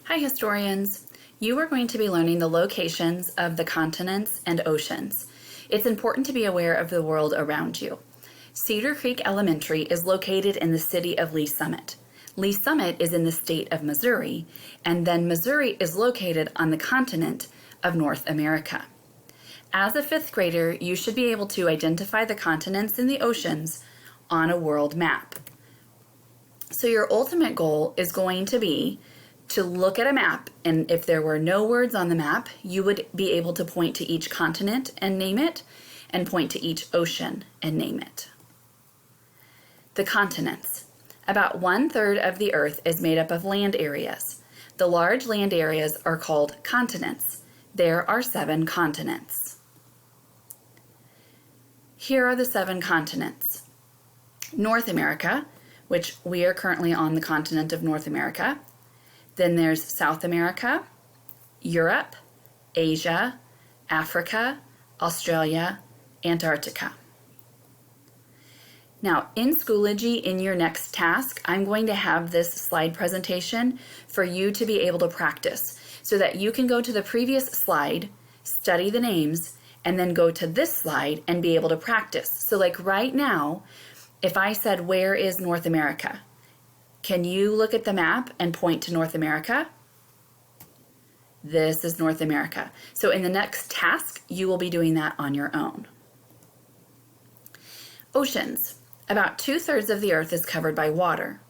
Hi historians! You are going to be learning the locations of the continents and oceans. It's important to be aware of the world around you. Cedar Creek Elementary is located in the city of Lee Summit. Lee Summit is in the state of Missouri, and then Missouri is located on the continent of North America. As a fifth grader, you should be able to identify the continents and the oceans on a world map. So your ultimate goal is going to be to look at a map, and if there were no words on the map, you would be able to point to each continent and name it, and point to each ocean and name it. The continents. About 1/3 of the earth is made up of land areas. The large land areas are called continents. There are 7 continents. Here are the 7 continents. North America, which we are currently on the continent of North America. Then there's South America, Europe, Asia, Africa, Australia, Antarctica. Now, in Schoology, in your next task, I'm going to have this slide presentation for you to be able to practice so that you can go to the previous slide, study the names, and then go to this slide and be able to practice. So like right now, if I said, where is North America? Can you look at the map and point to North America? This is North America. So in the next task, you will be doing that on your own. Oceans. About 2/3 of the earth is covered by water.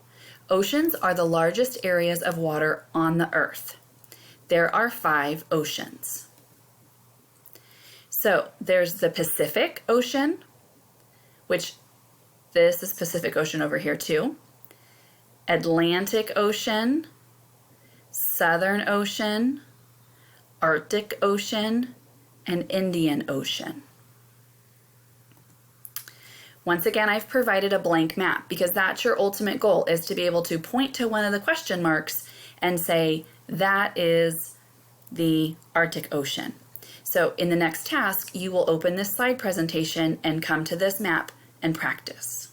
Oceans are the largest areas of water on the earth. There are 5 oceans. So there's the Pacific Ocean, which this is Pacific Ocean over here too. Atlantic Ocean, Southern Ocean, Arctic Ocean, and Indian Ocean. Once again, I've provided a blank map because that's your ultimate goal, is to be able to point to one of the question marks and say, that is the Arctic Ocean. So in the next task, you will open this slide presentation and come to this map and practice.